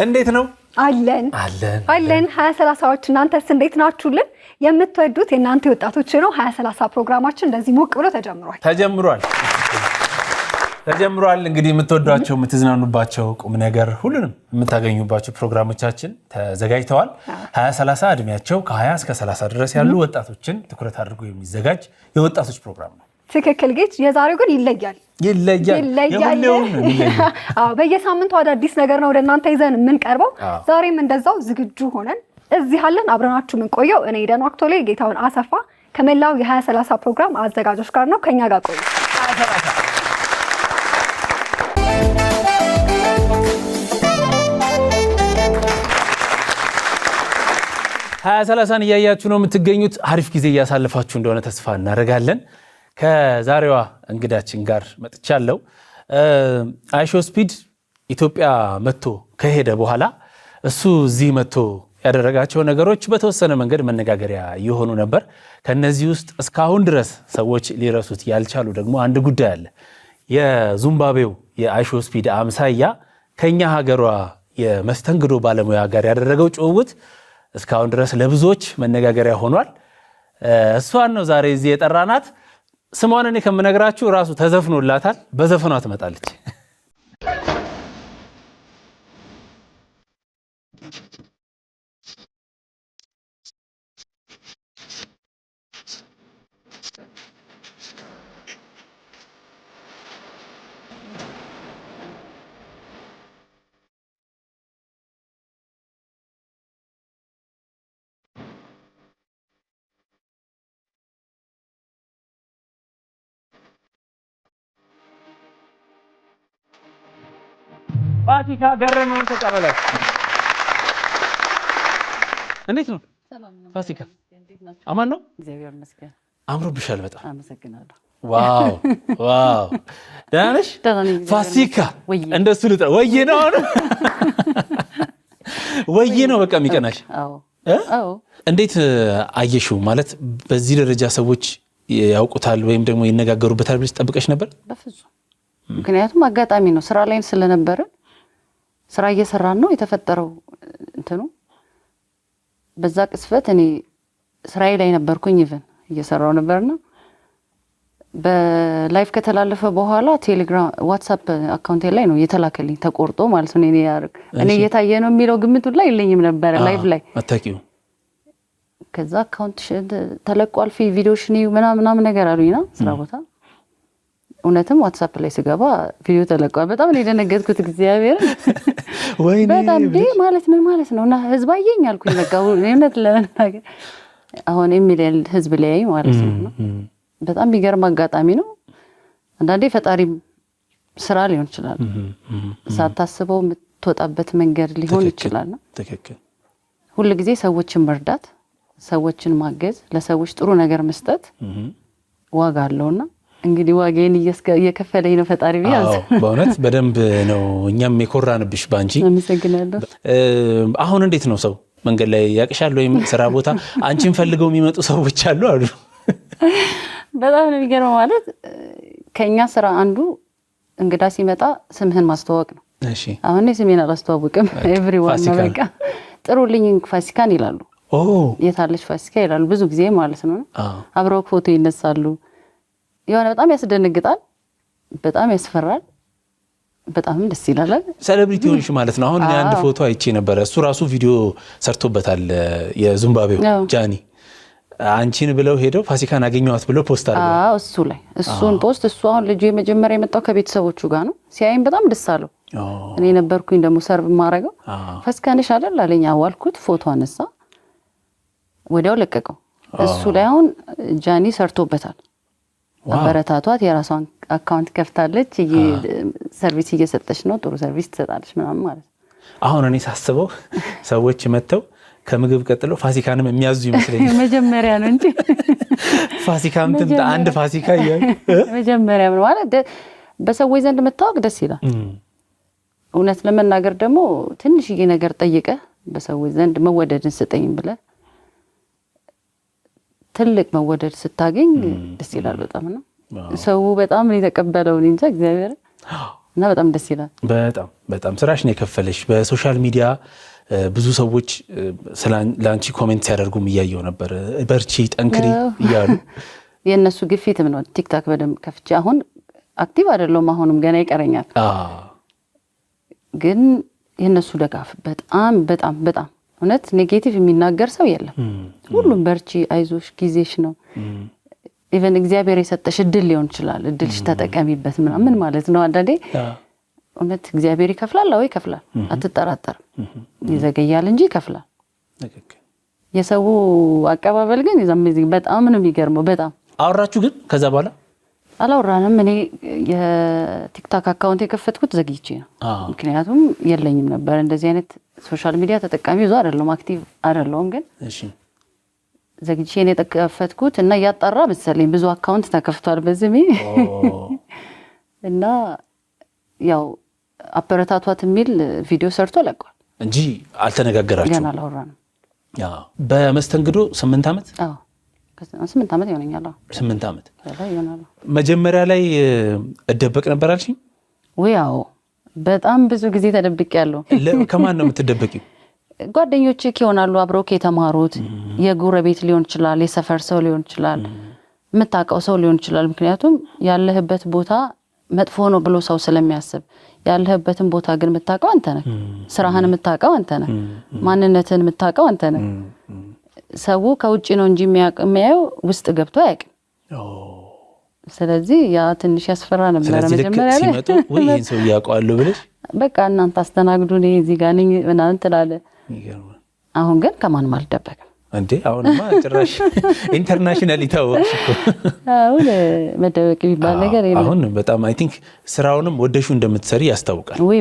እንዴት ነው አለን 2030ዎች እናንተስ እንዴት ናችሁልን የምትወዱት የናንተ ወጣቶች ነው 2030 ፕሮግራማችን እንደዚህ ሞቅ ብሎ ተጀምሯል እንግዲህ የምትወዷቸው የምትዝናኑባቸው ቁም ነገር ሁሉንም የምታገኙባቸው ፕሮግራሞቻችን ተዘጋጅተዋል 2030 እድሜያቸው ከ20 እስከ 30 ድረስ ያሉ ወጣቶችን ትኩረት አድርጎ የሚዘጋጅ የወጣቶች ፕሮግራም ነው ትክክል ጌት የዛሬው ግን ይለያል በየሳምንቱ አዳዲስ ነገር ነው ወደናንተ ይዘን ምን ቀርበው ዛሬም እንደዛው ዝግጁ ሆነን እዚህ አለን አብረናችሁ ምን ቆየው እኔ ደን አክቶሌ ጌታውን አሰፋ ከመላው የ2030 ፕሮግራም አዘጋጆች ጋር ነው ከኛ ጋር ቆዩ 2030 እያያችሁ ነው የምትገኙት አሪፍ ጊዜ እያሳለፋችሁ እንደሆነ ተስፋ እናደርጋለን ከዛሬዋ እንግዳችን ጋር መጥቻለሁ አይሾ ስፒድ ኢትዮጵያ መጥቶ ከሄደ በኋላ እሱ እዚህ መጥቶ ያደረጋቸው ነገሮች በተወሰነ መንገድ መነጋገሪያ የሆኑ ነበር ከነዚህ ውስጥ እስካሁን ድረስ ሰዎች ሊረሱት ያልቻሉ ደግሞ አንድ ጉዳይ አለ የዚምባብዌው የአይሾ ስፒድ አምሳያ ከኛ ሀገሯ የመስተንግዶ ባለሙያ ጋር ያደረገው ጭውውት እስካሁን ድረስ ለብዙዎች መነጋገሪያ ሆኗል እሷን ነው ዛሬ እዚህ የጠራናት ስሟን እኔ ከምነግራችሁ ራሱ ተዘፍኖላታል በዘፈኗ ትመጣለች ፋሲካ ገረመውን ተቀበላችሁ እንዴት ነው ሰላም ነው ፋሲካ አማን ነው እግዚአብሔር ይመስገን አምሮብሻል በጣም አመሰግናለሁ ዋው ዳንሽ ፋሲካ እንደሱ ልጥራ ወዬ ነው በቃ የሚቀናሽ አዎ እንዴት አየሽው ማለት በዚህ ደረጃ ሰዎች ያውቁታል ወይም ደግሞ ይነጋገሩበታል ብለሽ ጠብቀሽ ነበር በፍጹም ምክንያቱም አጋጣሚ ነው ስራ ላይ ስለነበረ ስራ እየሰራን ነው የተፈጠረው እንትኑ በዛ ቅስፈት እኔ ስራዬ ላይ ነበርኩኝ ኢቭን እየሰራው ነበርና በላይቭ ከተላለፈ በኋላ ቴሌግራም ዋትስአፕ አካውንቴ ላይ ነው የተላከልኝ ተቆርጦ ማለት ነው እኔ እየታየ ነው የሚለው ግምቱ ላይ የለኝም ነበር ላይቭ ላይ አታቂው ከዛ አካውንት ተለቋል ቪዲዮሽኒ ምናምን ነገር አሉኝና ስራ ቦታ እውነትም ዋትስአፕ ላይ ስገባ ቪዲዮ ተለቋል በጣም ነው የደነገጥኩት እግዚአብሔር ወይኔ በጣም ማለት ነውና ህዝብ አየኝ አልኩኝ በቃ እውነት ለመናገር አሁን የሚል ህዝብ ላይ ማለት ነው በጣም ቢገርም አጋጣሚ ነው አንዳንዴ ፈጣሪ ስራ ሊሆን ይችላል ሳታስበው የምትወጣበት መንገድ ሊሆን ይችላል ትክክል ሁሉ ጊዜ ሰዎችን መርዳት ሰዎችን ማገዝ ለሰዎች ጥሩ ነገር መስጠት ዋጋ አለውና እንግዲህ ዋጋዬን እየከፈለኝ ነው ፈጣሪ ቢያዝ በእውነት በደንብ ነው እኛም የኮራንብሽ ባንቺ አመሰግናለሁ አሁን እንዴት ነው ሰው መንገድ ላይ ያቅሻል ወይም ስራ ቦታ አንቺን ፈልገው የሚመጡ ሰዎች አሉ በጣም ነው የሚገርመው ማለት ከኛ ስራ አንዱ እንግዳ ሲመጣ ስምህን ማስተዋወቅ ነው እሺ አሁን ስሜን አላስተዋወቅም ኤቭሪዋን ነው በቃ ጥሩልኝ ፋሲካን ይላሉ የታለች ፋሲካ ይላሉ ብዙ ጊዜ ማለት ነው አብረው ፎቶ ይነሳሉ የሆነ በጣም ያስደነግጣል በጣም ያስፈራል በጣም ደስ ይላል ሴሌብሪቲ ሆንሽ ማለት ነው አሁን አንድ ፎቶ አይቼ ነበር እሱ ራሱ ቪዲዮ ሰርቶበታል የዚምባብዌው ጃኒ አንቺን ብለው ሄደው ፋሲካን አገኘዋት ብለው ፖስት አድርገው እሱ ላይ እሱን ፖስት እሱ አሁን ልጅ የመጀመሪያ የመጣው ከቤተሰቦቹ ጋር ነው ሲያይም በጣም ደስ አለው እኔ ነበርኩኝ ደግሞ ሰርቭ ማረጋው ፋሲካንሽ አይደል አለኝ አዋልኩት ፎቶ አነሳ ወዲያው ለቀቀው እሱ ላይ አሁን ጃኒ ሰርቶበታል አበረታቷት። የራሷን አካውንት ከፍታለች፣ ሰርቪስ እየሰጠች ነው። ጥሩ ሰርቪስ ትሰጣለች ምናምን ማለት ነው። አሁን እኔ ሳስበው ሰዎች መተው ከምግብ ቀጥለው ፋሲካንም የሚያዙ ይመስለኛል። መጀመሪያ ነው እንጂ ፋሲካም ትምጣ አንድ ፋሲካ ይያል መጀመሪያ ነው ማለት በሰዎች ዘንድ መታወቅ ደስ ይላል። እውነት ለመናገር ደግሞ ትንሽዬ ነገር ጠይቀህ በሰዎች ዘንድ መወደድን ስጠኝ ብለህ ትልቅ መወደድ ስታገኝ ደስ ይላል በጣም ነው። ሰው በጣም ነው የተቀበለው እንጂ እግዚአብሔር እና በጣም ደስ ይላል። በጣም በጣም ስራሽ ነው የከፈለሽ። በሶሻል ሚዲያ ብዙ ሰዎች ላንቺ ኮሜንት ሲያደርጉም እያየው ነበር። በርቺ ጠንክሪ እያሉ የነሱ ግፊትም ነው። ቲክታክ በደንብ ከፍቼ አሁን አክቲቭ አይደለም፣ አሁንም ገና ይቀረኛል። ግን የነሱ ደጋፍ በጣም በጣም በጣም እውነት ኔጌቲቭ የሚናገር ሰው የለም። ሁሉም በርቺ አይዞሽ ጊዜሽ ነው። ኢቨን እግዚአብሔር የሰጠሽ እድል ሊሆን ይችላል፣ እድልሽ ተጠቀሚበት ምናምን ማለት ነው። አንዳንዴ እውነት እግዚአብሔር ይከፍላል፣ አዎ ይከፍላል፣ አትጠራጠር። ይዘገያል እንጂ ይከፍላል። የሰው አቀባበል ግን በጣም ነው የሚገርመው። በጣም አወራችሁ ግን ከዛ በኋላ አላወራንም። እኔ የቲክታክ አካውንት የከፈትኩት ዘግይቼ ነው። ምክንያቱም የለኝም ነበር እንደዚህ አይነት ሶሻል ሚዲያ ተጠቃሚ ብዙ አይደለም፣ አክቲቭ አይደለም። ግን እሺ ዘግይቼ ነው የተከፈትኩት እና ያጣራ መሰለኝ ብዙ አካውንት ተከፍቷል በዝሜ እና ያው አበረታቷት የሚል ቪዲዮ ሰርቶ ለቋል እንጂ አልተነጋገራችሁም? ገና አላወራንም። በመስተንግዶ 8 ዓመት 8 ዓመት ይሆነኛል። 8 ዓመት ይሆናል። መጀመሪያ ላይ እደበቅ ነበር አልሽኝ? ያው በጣም ብዙ ጊዜ ተደብቄያለሁ። ከማን ነው የምትደበቂው? ጓደኞችህ ይሆናሉ አብረው የተማሩት፣ የጎረቤት ሊሆን ይችላል፣ የሰፈር ሰው ሊሆን ይችላል፣ የምታውቀው ሰው ሊሆን ይችላል። ምክንያቱም ያለህበት ቦታ መጥፎ ነው ብሎ ሰው ስለሚያስብ ያለህበትን ቦታ ግን የምታውቀው አንተ ነህ። ስራህን የምታውቀው አንተ ነህ። ማንነትህን የምታውቀው አንተ ነህ። ሰው ከውጪ ነው እንጂ የሚያየው ውስጥ ገብቶ አያውቅም። ስለዚህ ያ ትንሽ ያስፈራ ነበር መጀመሪያ ላይ ሲመጡ ወይ ይሄን ሰው ያውቀዋለሁ ብለሽ በቃ እናንተ አስተናግዱ እኔ እዚህ ጋር ነኝ ምናምን ትላለህ። አሁን ግን ከማንም አልደበቅም እንዴ። አሁንማ ጭራሽ ኢንተርናሽናል ይታወቅሽ እኮ። አሁን መደበቅ የሚባል ነገር የለም። አሁን በጣም አይ ቲንክ ስራውንም ወደሹ እንደምትሰሪ ያስታውቃል። ወይ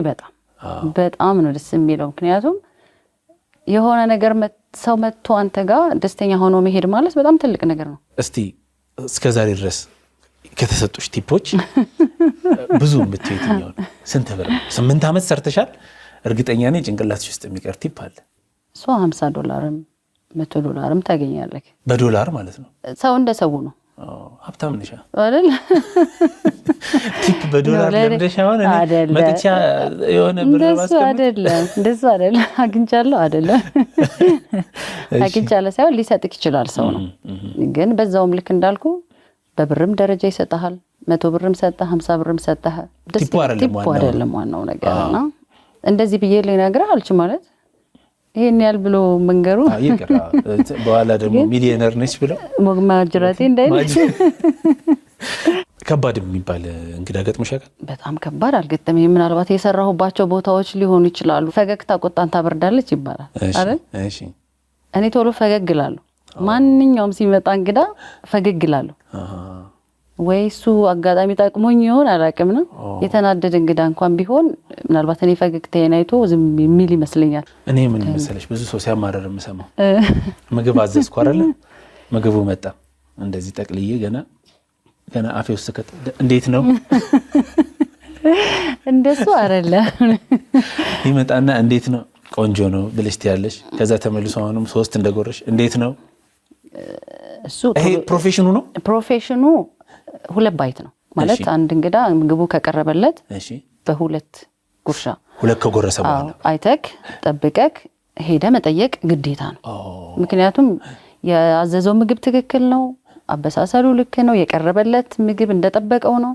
በጣም ነው ደስ የሚለው። ምክንያቱም የሆነ ነገር ሰው መጥቶ አንተ ጋር ደስተኛ ሆኖ መሄድ ማለት በጣም ትልቅ ነገር ነው። እስቲ እስከዛሬ ድረስ ከተሰጡሽ ቲፖች ብዙ የምትይው ነው? ስንት ብር? 8 ዓመት ሰርተሻል። እርግጠኛ ነኝ ጭንቅላትሽ ውስጥ የሚቀር ቲፕ አለ። $50 $100 ታገኛለህ። በዶላር ማለት ነው። ሰው እንደ ሰው ነው። ሀብታም ነሽ አይደል? ቲፕ በዶላር ለምደሽ አሁን መጥቻ የሆነ ብር አይደለም እንደሱ አይደለም። አግኝቻለሁ አይደለም አግኝቻለሁ ሳይሆን ሊሰጥክ ይችላል ሰው ነው። ግን በዛውም ልክ እንዳልኩ በብርም ደረጃ ይሰጣል። 100 ብርም ሰጣህ 50 ብርም ሰጣህ። ቲፕ አይደለም ዋናው ነገርና እንደዚህ ብዬ ልነግርህ አልችልም ማለት ይሄን ያህል ብሎ መንገሩ ይቀራ። በኋላ ደግሞ ሚሊዮነር ነች ብለው ማጅራቴ እንዳይልሽ። ከባድ የሚባል እንግዳ ገጥሞሽ ያውቃል? በጣም ከባድ አልገጠመኝ። ምናልባት የሰራሁባቸው ቦታዎች ሊሆኑ ይችላሉ። ፈገግታ ቁጣን ታበርዳለች ይባላል አይደል? እሺ እኔ ቶሎ ፈገግ እላለሁ። ማንኛውም ሲመጣ እንግዳ ፈገግ እላለሁ። ወይ እሱ አጋጣሚ ጠቅሞኝ ይሆን አላውቅም ነው። የተናደደ እንግዳ እንኳን ቢሆን ምናልባት እኔ ፈገግታዬን አይቶ ዝም የሚል ይመስለኛል። እኔ ምን መሰለሽ ብዙ ሰው ሲያማረር የምሰማው ምግብ አዘዝኩ አይደለ? ምግቡ መጣ እንደዚህ ጠቅልዬ ገና አፌ ውስጥ እንዴት ነው እንደሱ አይደለ? ይመጣና እንዴት ነው ቆንጆ ነው ብለሽ ትያለሽ። ከዛ ተመልሶ አሁንም 3 እንደጎረሽ እንዴት ነው እሱ? ይሄ ፕሮፌሽኑ ነው። ፕሮፌሽኑ 2 ባይት ነው ማለት አንድ እንግዳ ምግቡ ከቀረበለት በ2 ጉርሻ 2 ከጎረሰ በኋላ አይተክ ጠብቀክ ሄደ መጠየቅ ግዴታ ነው። ምክንያቱም ያዘዘው ምግብ ትክክል ነው፣ አበሳሰሉ ልክ ነው፣ የቀረበለት ምግብ እንደጠበቀው ነው፣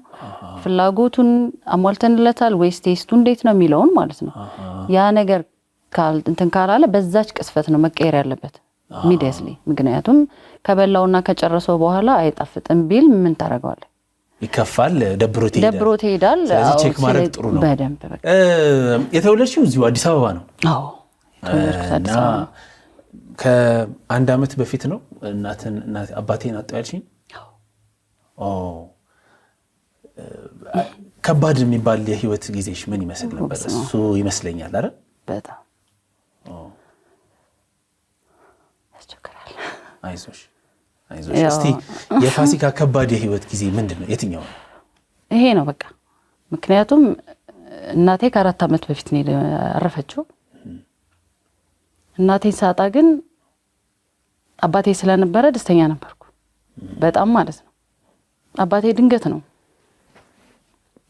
ፍላጎቱን አሟልተንለታል ወይስ ቴስቱ እንዴት ነው የሚለውን ማለት ነው። ያ ነገር እንትን ካላለ በዛች ቅስፈት ነው መቀየር ያለበት ሚዲያስሊ። ምክንያቱም ከበላውና ከጨረሰው በኋላ አይጣፍጥም ቢል ምን ታረጋለህ? ይከፋል፣ ደብሮት ይሄዳል። ስለዚህ ቼክ ማድረግ ጥሩ ነው በደንብ። በቃ የተወለድሽው እዚሁ አዲስ አበባ ነው? አዎ ተወለድኩት አዲስ አበባ። ከ1 ዓመት በፊት ነው አባቴን አጣሁ ያልሽኝ? ከባድ የሚባል የህይወት ጊዜሽ ምን ይመስል ነበር? እሱ ይመስለኛል አይደል? በጣም ያስቸግራል። አይዞሽ እስቲ የፋሲካ ከባድ የህይወት ጊዜ ምንድነው? የትኛው ነው? ይሄ ነው በቃ። ምክንያቱም እናቴ ከ4 ዓመት በፊት ነው ያረፈችው። እናቴን ሳጣ ግን አባቴ ስለነበረ ደስተኛ ነበርኩ በጣም ማለት ነው። አባቴ ድንገት ነው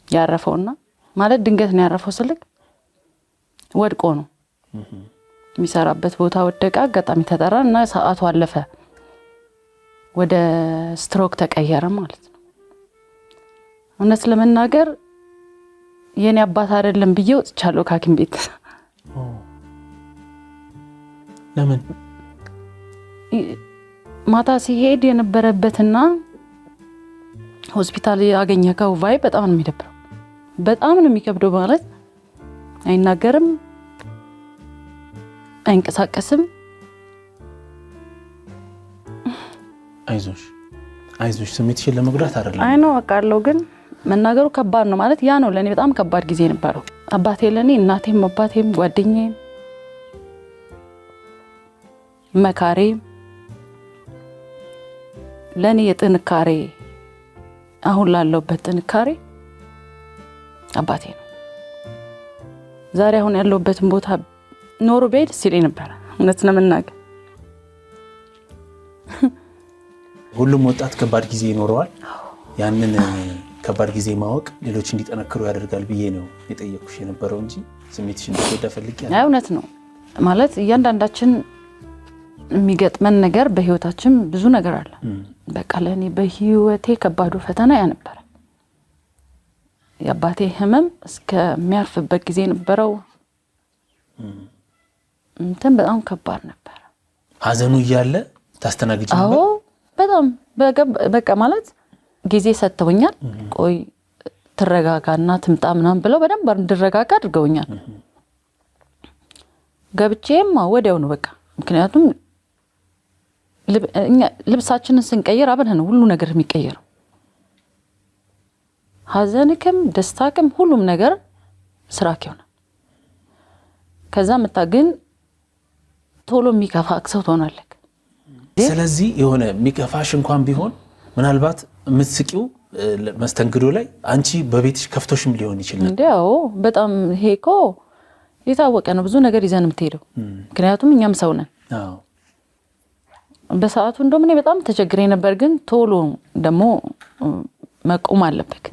ያረፈውና ማለት ድንገት ነው ያረፈው ስልክ ወድቆ ነው የሚሰራበት ቦታ ወደቀ። አጋጣሚ ተጠራና ሰዓቱ አለፈ፣ ወደ ስትሮክ ተቀየረ ማለት ነው። እውነት ለመናገር የኔ አባት አይደለም ብዬ ወጥቻለሁ ከሐኪም ቤት። ለምን? ማታ ሲሄድ የነበረበትና ሆስፒታል ያገኘከው ቫይብ በጣም ነው የሚደብረው፣ በጣም ነው የሚከብደው። ማለት አይናገርም፣ አይንቀሳቀስም። አይዞሽ ስሜትሽን ለመጉዳት አይደለም። አይ ነው አውቃለሁ፣ ግን መናገሩ ከባድ ነው። ማለት ያ ነው ለኔ በጣም ከባድ ጊዜ ነበረው። አባቴ ለኔ እናቴም አባቴም ጓደኛዬም መካሬ፣ ለኔ የጥንካሬ አሁን ላለሁበት ጥንካሬ አባቴ ነው። ዛሬ አሁን ያለሁበትን ቦታ ኖሮ ቤት ሲለኝ ነበር እውነት ለመናገር። ሁሉም ወጣት ከባድ ጊዜ ይኖረዋል። ያንን ከባድ ጊዜ ማወቅ ሌሎች እንዲጠነክሩ ያደርጋል ብዬ ነው የጠየኩሽ የነበረው እንጂ ስሜትሽን እንድትወዳ ፈልጌ አይደለም። እውነት ነው ማለት እያንዳንዳችን የሚገጥመን ነገር በህይወታችን ብዙ ነገር አለ። በቃ ለኔ በህይወቴ ከባዱ ፈተና ያ ነበር። የአባቴ ህመም እስከሚያርፍበት ጊዜ ነበረው። እንትን በጣም ከባድ ነበር። ሀዘኑ እያለ ታስተናግጂ ነበር? አዎ በጣም በቃ ማለት ጊዜ ሰጥተውኛል። ቆይ ትረጋጋና ትምጣ ምናምን ብለው በደንብ እንድረጋጋ አድርገውኛል። ገብቼም ወዲያው ነው በቃ። ምክንያቱም ልብሳችንን ስንቀይር አብረን ነው ሁሉ ነገር የሚቀየረው። ሀዘንክም ደስታክም ሁሉም ነገር ስራክ ይሆናል። ከዛ መታገን ቶሎ የሚከፋክ ሰው ትሆናለህ። ስለዚህ የሆነ የሚከፋሽ እንኳን ቢሆን ምናልባት የምትስቂው መስተንግዶ ላይ አንቺ በቤትሽ ከፍቶሽም ሊሆን ይችላል። እንዴው በጣም ሄኮ የታወቀ ነው። ብዙ ነገር ይዘን የምትሄደው ምክንያቱም እኛም ሰው ነን። አዎ በሰዓቱ እንደውም እኔ በጣም ተቸግሬ ነበር፣ ግን ቶሎ ደግሞ መቆም አለበት።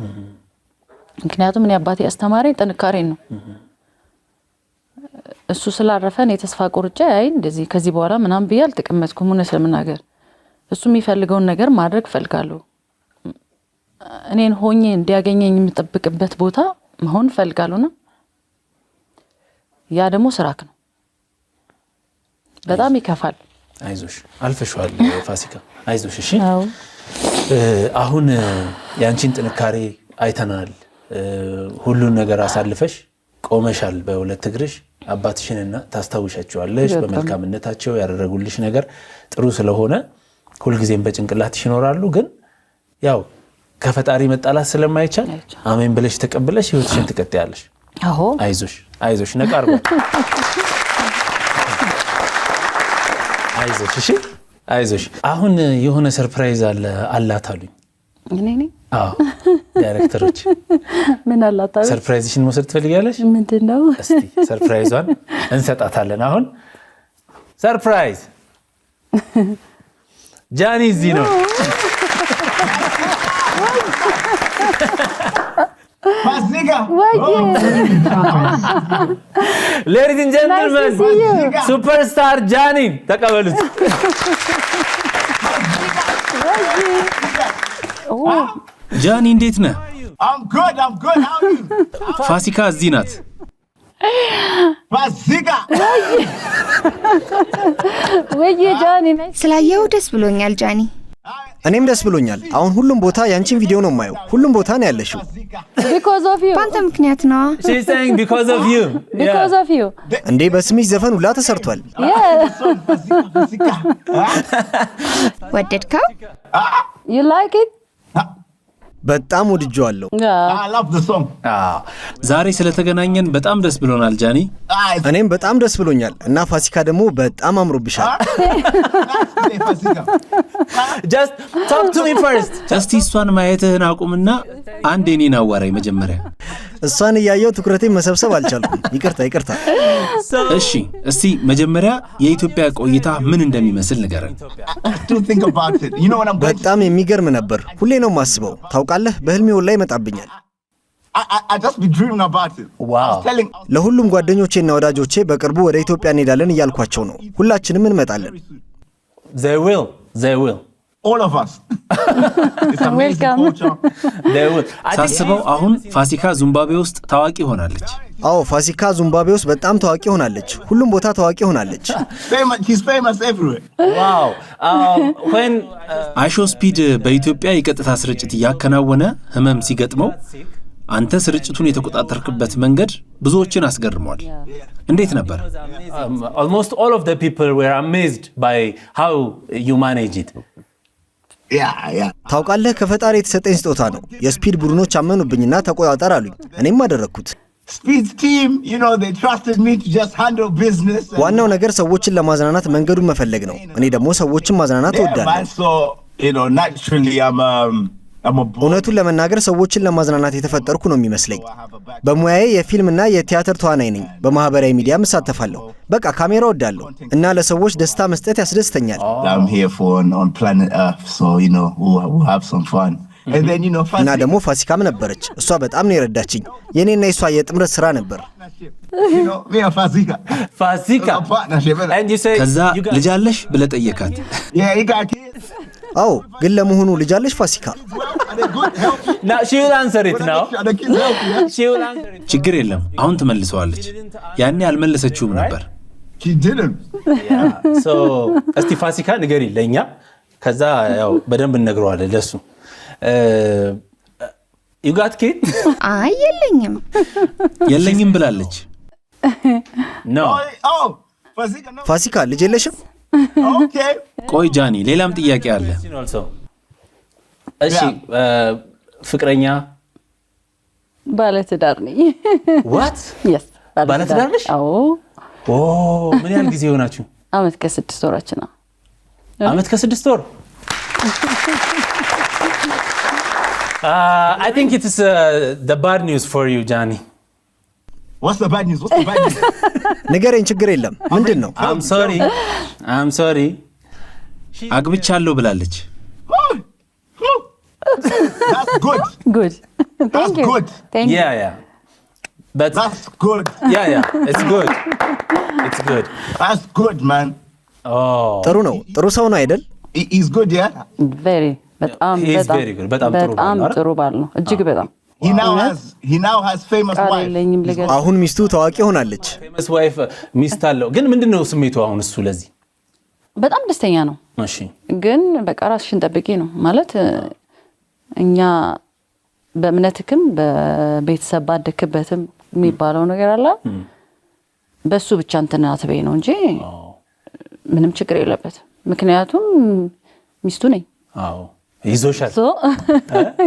ምክንያቱም እኔ አባቴ አስተማረኝ ጥንካሬን ነው። እሱ ስላረፈን የተስፋ ቆርጬ አይ እንደዚህ ከዚህ በኋላ ምናምን ብዬ አልተቀመጥኩም። እውነት ለመናገር እሱ የሚፈልገውን ነገር ማድረግ ፈልጋለሁ። እኔን ሆኜ እንዲያገኘኝ የምጠብቅበት ቦታ መሆን ፈልጋለሁና ያ ደግሞ ስራክ ነው። በጣም ይከፋል። አይዞሽ አልፈሽዋል ፋሲካ፣ አይዞሽ እሺ። አሁን ያንቺን ጥንካሬ አይተናል። ሁሉን ነገር አሳልፈሽ ቆመሻል በሁለት እግርሽ። አባትሽንና ታስታውሻቸዋለሽ። በመልካምነታቸው ያደረጉልሽ ነገር ጥሩ ስለሆነ ሁልጊዜም በጭንቅላትሽ ይኖራሉ። ግን ያው ከፈጣሪ መጣላት ስለማይቻል አሜን ብለሽ ተቀብለሽ ህይወትሽን ትቀጥያለሽ። አዎ አይዞሽ ነቃርባ አይዞሽ እሺ አይዞሽ። አሁን የሆነ ሰርፕራይዝ አላት አሉኝ። እኔ አዎ ዳይሬክተሮች ምን አላት አሉ? ሰርፕራይዝሽን መውሰድ ትፈልጊያለሽ? ምንድነው? እስቲ ሰርፕራይዟን እንሰጣታለን። አሁን ሰርፕራይዝ ጃኒ እዚህ ነው። ሌዲስ ኤንድ ጀንትልመን ሱፐርስታር ጃኒ ተቀበሉት። ጃኒ እንዴት ነህ? ፋሲካ እዚህ ናት። ፋሲካ ወይ ጃኒ ነኝ። ስላየው ደስ ብሎኛል ጃኒ። እኔም ደስ ብሎኛል። አሁን ሁሉም ቦታ ያንቺን ቪዲዮ ነው የማየው። ሁሉም ቦታ ነው ያለሽው። because of you በአንተ ምክንያት ነው። She's saying because of you. because of you እንዴ በስምሽ ዘፈን ሁላ ተሰርቷል። ወደድከው? you like it በጣም ወድጄዋለሁ። I love the song. ዛሬ ስለተገናኘን በጣም ደስ ብሎናል ጃኒ። እኔም በጣም ደስ ብሎኛል እና ፋሲካ ደግሞ በጣም አምሮብሻል። Just talk to me first. እስቲ እሷን ማየትህን አቁምና አንድ እኔን አዋራኝ መጀመሪያ። እሷን እያየው ትኩረቴን መሰብሰብ አልቻልኩም። ይቅርታ። እሺ እስቲ መጀመሪያ የኢትዮጵያ ቆይታ ምን እንደሚመስል ንገረን። በጣም የሚገርም ነበር። ሁሌ ነው ማስበው። ታውቃለህ፣ በህልሜ ላይ ይመጣብኛል። ለሁሉም ጓደኞቼና ወዳጆቼ በቅርቡ ወደ ኢትዮጵያ እንሄዳለን እያልኳቸው ነው። ሁላችንም እንመጣለን። They will. All of us. It's amazing culture. They will. ሳስበው አሁን ፋሲካ ዚምባብዌ ውስጥ ታዋቂ ሆናለች። አዎ ፋሲካ ዚምባብዌ ውስጥ በጣም ታዋቂ ሆናለች። ሁሉም ቦታ ታዋቂ ሆናለች። He's famous everywhere. Wow. When አይሾ ስፒድ በኢትዮጵያ የቀጥታ ስርጭት እያከናወነ ህመም ሲገጥመው አንተ ስርጭቱን የተቆጣጠርክበት መንገድ ብዙዎችን አስገርሟል። እንዴት ነበር? Almost all of the people were amazed by how you manage it. Yeah. ታውቃለህ፣ ከፈጣሪ የተሰጠኝ ስጦታ ነው። የስፒድ ቡድኖች አመኑብኝና ተቆጣጠር አሉኝ። እኔም አደረግኩት። Speed's team, they trusted me to just handle business. ዋናው ነገር ሰዎችን ለማዝናናት መንገዱን መፈለግ ነው። እኔ ደግሞ ሰዎችን ማዝናናት እወዳለሁ። So, naturally I'm a እውነቱን ለመናገር ሰዎችን ለማዝናናት የተፈጠርኩ ነው የሚመስለኝ። በሙያዬ የፊልምና የቲያትር ተዋናይ ነኝ። በማህበራዊ ሚዲያም እሳተፋለሁ። በቃ ካሜራ እወዳለሁ እና ለሰዎች ደስታ መስጠት ያስደስተኛል። I'm here for on planet Earth, so we'll have some fun. And then እና ደግሞ ፋሲካም ነበረች። እሷ በጣም ነው የረዳችኝ። የኔና የሷ የጥምረት ስራ ነበር። me and Fasika. Fasika. Partnership. And you say ከዛ ልጅ አለሽ ብለህ ጠየካት። Yeah, he got kids. አዎ፣ ግን ለመሆኑ ልጅ አለሽ ፋሲካ? They're good, healthy. Now she will answer it now. The kids healthy, yeah? She will answer it. ችግር የለም አሁን ትመልሰዋለች። ያኔ አልመለሰችውም ነበር። She didn't. Yeah. So እስቲ ፋሲካ ንገሪ ለኛ፣ ከዛ ያው በደንብ እንነግረዋለን ለሱ። You got kid? አይ የለኝም ብላለች። No. Oh, Fasika, no. ፋሲካ ልጅ የለሽም? Okay. ቆይ ጃኒ ሌላም ጥያቄ አለ። Also. እሺ ፍቅረኛ ባለትዳር ነኝ። What? Yes. ባለትዳር ነሽ? አዎ። ምን ያህል ጊዜ ሆናችሁ? አመት ከ6 ወራችን ነው። አመት ከ6 ወር? I think it is the bad news for you, Johnny. What's the bad news? ንገረኝ፣ ችግር የለም። ምንድን ነው? I'm sorry. አግብቻለሁ ብላለች። That's good. Good. That's good. Thank you. Yeah. But That's good. yeah, it's good. It's good. That's good, man. Oh. ጥሩ ነው። ጥሩ ሰው ነው አይደል? He's good, yeah? Very. በጣም very good. በጣም ጥሩ ባል ነው። እጅግ በጣም He now has famous ቃል wife. የለኝም ልገር። አሁን ሚስቱ ታዋቂ ሆናለች። famous wife ሚስት አለው። ግን ምንድነው ስሜቱ አሁን እሱ ለዚህ? በጣም ደስተኛ ነው። እሺ። ግን በቃ ራስሽን ጠብቂ ነው ማለት እኛ በእምነትክም በቤተሰብ ባደክበትም የሚባለው ነገር አለ። በሱ ብቻ እንትን አትበይ ነው እንጂ ምንም ችግር የለበትም። ምክንያቱም ሚስቱ ነኝ። አዎ ይዞሻል።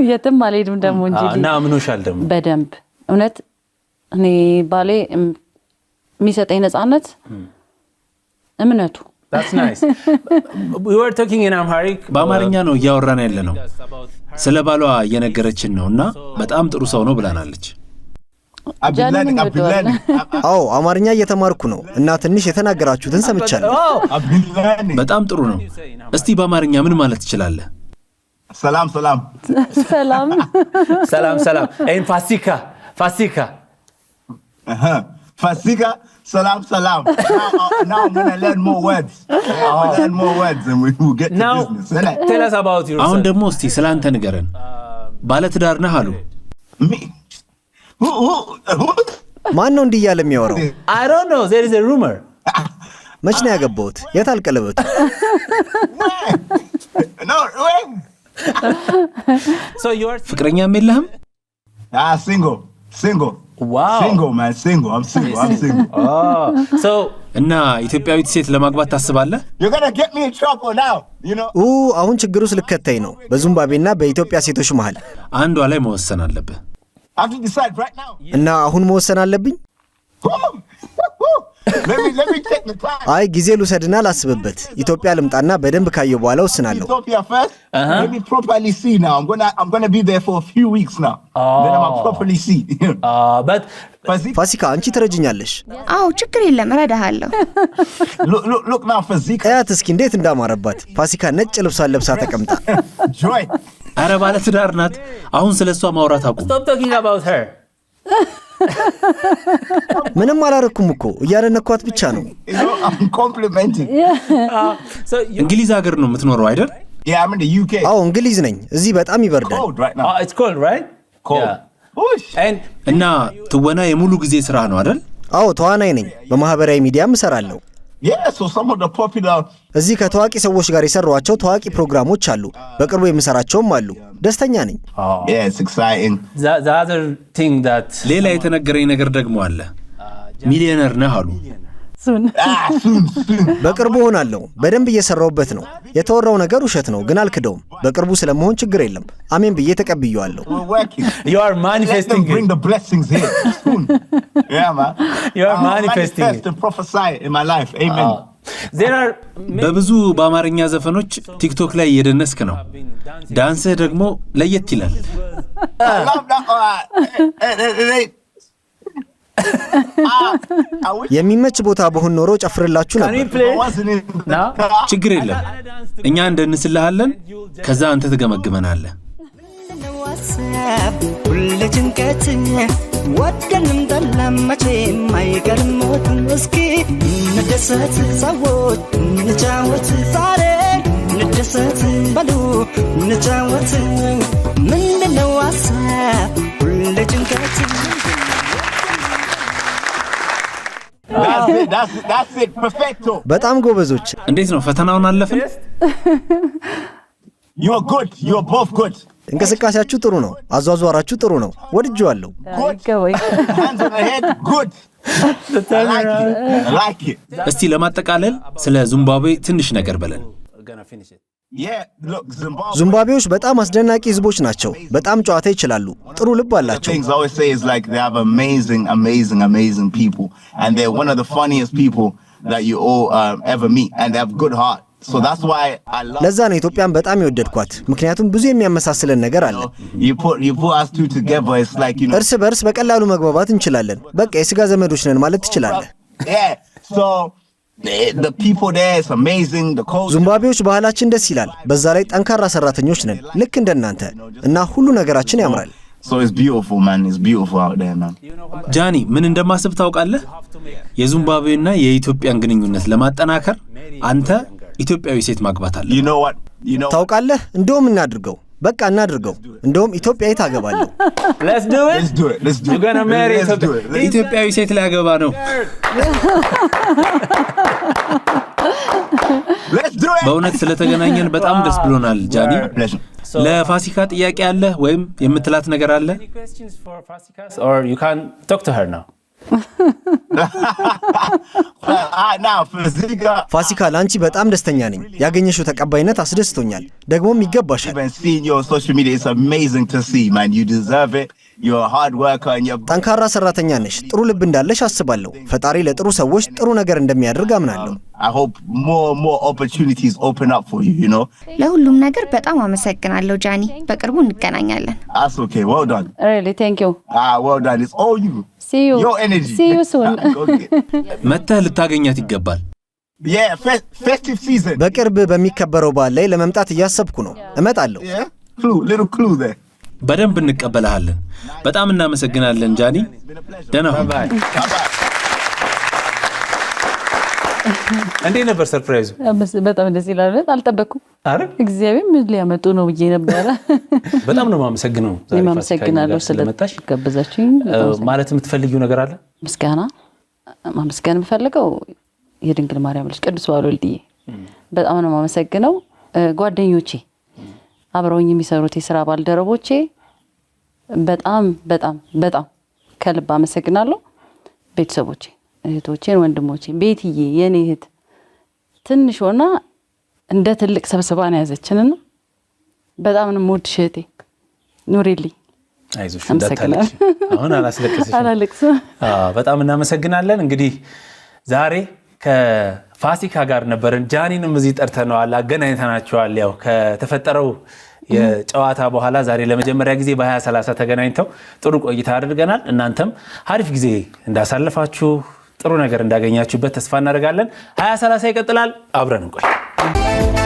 የትም አልሄድም ደግሞ እንጂ እና አምኖሻል ደግሞ በደንብ እውነት እኔ ባሌ የሚሰጠኝ ነፃነት እምነቱ። That's nice. We were talking in Amharic. በአማርኛ ነው እያወራን ያለ ነው። ስለ ባሏ እየነገረችን ነውና በጣም ጥሩ ሰው ነው ብላናለች። I've been learning. አዎ አማርኛ እየተማርኩ ነው እና ትንሽ የተናገራችሁትን ሰምቻለሁ። I've been learning. በጣም ጥሩ ነው። እስቲ በአማርኛ ምን ማለት ትችላለህ? Salam. ሰላም And Fasika. Fasika, salam. Now I'm going to learn more words. And we'll get to Now business. tell us about yourself. አሁን ደግሞ እስቲ ስላንተ ንገረን። ባለትዳር ነህ አሉ። Me? Who? ማን ነው እንዲህ እያለ የሚያወራው? I don't know. There is a rumor. መች ነው ያገባሁት? የት አልቀለበቱ? No, wait. So you're ፍቅረኛም የለህም? Single. Wow. Single, man. Single. I'm single. So እና ኢትዮጵያዊት ሴት ለማግባት ታስባለህ? You're gonna get me in trouble now, you know. አሁን ችግሩ ስልከታይ ነው በዚምባብዌና በኢትዮጵያ ሴቶች መሃል አንዷ ላይ መወሰን አለብህ። I have to decide right now. እና አሁን መወሰን አለብኝ? Let me take the time. አይ ጊዜ ልውሰድና ላስብበት። ኢትዮጵያ ልምጣና በደንብ ካየው በኋላ ወስናለሁ። Ethiopia first. Let me properly see now. I'm gonna be there for a few weeks now. Then I'm gonna properly see. but ፋሲካ አንቺ ትረጅኛለሽ? አዎ ችግር የለም እረዳሃለሁ። Look now for Zika. አያት እስኪ እንዴት እንዳማረባት ፋሲካ ነጭ ልብሷን ለብሳ ተቀምጣ። Joy. አረ ባለ ትዳር ናት። አሁን ስለሷ ማውራት አቁም። stop talking about her. ምንም አላረኩም እኮ እያደነኳት ብቻ ነው። You know, I'm complimenting. so እንግሊዝ ሀገር ነው የምትኖረው አይደል? Yeah, I'm in the UK. አዎ እንግሊዝ ነኝ። እዚህ በጣም ይበርዳል። Cold right now. it's cold, right? Cold. Yeah. Whoosh. and እና ትወና የሙሉ ጊዜ ስራ ነው አይደል? አዎ ተዋናይ ነኝ። በማህበራዊ ሚዲያም እሰራለሁ። Yeah, so some of the popular. እዚህ ከታዋቂ ሰዎች ጋር የሰሯቸው ታዋቂ ፕሮግራሞች አሉ። በቅርቡ የምሰራቸውም አሉ። ደስተኛ ነኝ። Yeah, it's exciting. the other thing that ሌላ የተነገረኝ ነገር ደግሞ አለ። ሚሊዮነር ነህ አሉ። soon Soon. በቅርቡ ሆናለሁ። በደንብ እየሰራሁበት ነው። የተወራው ነገር ውሸት ነው፣ ግን አልክደውም። በቅርቡ ስለመሆን ችግር የለም። አሜን ብዬ ተቀብየዋለሁ። We're working. you are Let them manifesting bring the blessings here soon. Yeah, man. You are I'll manifesting manifest it. and prophesy in my life. Amen. there are በብዙ በአማርኛ ዘፈኖች ቲክቶክ ላይ እየደነስክ ነው። ዳንስህ ደግሞ ለየት ይላል። I love that. I wish የሚመች ቦታ በሆን ኖሮ ጨፍርላችሁ can we ነበር። play I wasn't in the now car. ችግር የለም። እኛ እንደንስልሃለን፣ ከዛ አንተ ትገመግመናለህ። ሁሌ ጭንቀት ወደንም ጠላም መቼም አይቀርም ሞት። እስኪ እንደሰት ሰዎች እንጫወት ዛሬ እንደሰት በሉ እንጫወት። ምንድነው ሀሳብ ሁሌ ጭንቀት That's it. Perfecto. በጣም ጎበዞች። እንዴት ነው ፈተናውን አለፍን? You're good. You're both good. እንቅስቃሴያችሁ ጥሩ ነው። አዟዟራችሁ ጥሩ ነው። ወድጄዋለሁ። Hands on the head. Good. I like it. I like it. እስቲ ለማጠቃለል ስለ ዚምባብዌ ትንሽ ነገር በለን። gonna finish it Yeah, look, Zimbabwe. ዚምባብዌዎች በጣም አስደናቂ ህዝቦች ናቸው። በጣም ጨዋታ ይችላሉ። ጥሩ ልብ The አላቸው። things I always say is like they have amazing people, and they're one of the funniest people that you all ever meet, and they have good heart. So that's why I love. ለዛ ነው ኢትዮጵያን በጣም የወደድኳት። ምክንያቱም ብዙ የሚያመሳስለን ነገር አለ። You put us two together. It's like, you know. እርስ በርስ በቀላሉ መግባባት እንችላለን። በቃ የስጋ ዘመዶች ነን ማለት ትችላለህ። Yeah. So the people there is amazing. The culture. ዚምባብዌዎች ባህላችን ደስ ይላል። በዛ ላይ ጠንካራ ሰራተኞች ነን ልክ እንደናንተ እና ሁሉ ነገራችን ያምራል። So it's beautiful, man. It's beautiful out there, man. ጃኒ ምን እንደማስብ ታውቃለህ? የዚምባብዌና የኢትዮጵያን ግንኙነት ለማጠናከር አንተ ኢትዮጵያዊ ሴት ማግባት አለ። You know what? ታውቃለህ? እንደውም እናድርገው። በቃ እናድርገው። እንደውም ኢትዮጵያዊ ታገባለሁ። let's do it Let's do it. Let's do it. you're gonna marry Let's do it. ኢትዮጵያዊ ሴት ሊያገባ ነው። Let's do it. በእውነት ስለተገናኘን በጣም ደስ ብሎናል ጃኒ። Pleasure. ለፋሲካ ጥያቄ አለ ወይም የምትላት ነገር አለ? any questions for Fasika or you can talk to her now Now, for Zika, ፋሲካ ለአንቺ በጣም ደስተኛ ነኝ። ያገኘሽው ተቀባይነት አስደስቶኛል። ደግሞም ይገባሻል። even seeing you on social media, it's amazing to see, man. You deserve it. You're a hard worker and you're. ጠንካራ ሰራተኛ ነሽ። ጥሩ ልብ እንዳለሽ አስባለሁ። ፈጣሪ ለጥሩ ሰዎች ጥሩ ነገር እንደሚያደርግ አምናለሁ። I hope more opportunities open up for you, you know. ለሁሉም ነገር በጣም አመሰግናለሁ ጃኒ። በቅርቡ እንገናኛለን። That's okay. Well done. really thank you Well done. It's all you. see you Your energy. see you soon Okay. መተህ ልታገኛት ይገባል። Yeah, festive season. በቅርብ በሚከበረው በዓል ላይ ለመምጣት እያሰብኩ ነው። እመጣለሁ። Yeah. Little clue there. በደንብ እንቀበልሃለን። በጣም እናመሰግናለን ጃኒ። ደህና ሁን። እንዴት ነበር ሰርፕራይዙ? በጣም ደስ ይላል። አልጠበኩም። አረ እግዚአብሔር ምን ሊያመጡ ነው ብዬ ነበረ። በጣም ነው የማመሰግነው። ዛሬ እኔም ፋሲካ አመሰግናለሁ ስለመጣሽ። ስለጋበዛችሁኝ። ማለት የምትፈልጊው ነገር አለ? ምስጋና ማመስገን የምፈልገው የድንግል ማርያም ልጅ ቅዱስ ባለወልድዬ በጣም ነው የማመሰግነው። ጓደኞቼ፣ አብረውኝ የሚሰሩት የሥራ ባልደረቦቼ በጣም በጣም በጣም ከልብ አመሰግናለሁ። ቤተሰቦቼ እህቶቼን ወንድሞቼን ቤትዬ የኔ እህት ትንሽ ሆና እንደ ትልቅ ሰብስባን ያዘችንና በጣም ነው የምወድሽ እህቴ ኑሪልኝ። አይዞሽ እንዳታለቅሽ። አሁን አላስለቅስሽም። አላለቅስም። በጣም እናመሰግናለን። እንግዲህ ዛሬ ከፋሲካ ጋር ነበርን። ጃኒንም እዚህ ጠርተነዋል፣ አገናኝተናቸዋል። ያው ከተፈጠረው የጨዋታ በኋላ ዛሬ ለመጀመሪያ ጊዜ በ2030 ተገናኝተው ጥሩ ቆይታ አድርገናል። እናንተም አሪፍ ጊዜ እንዳሳለፋችሁ ጥሩ ነገር እንዳገኛችሁበት ተስፋ እናደርጋለን። 2030 ይቀጥላል። አብረን እንቆይ።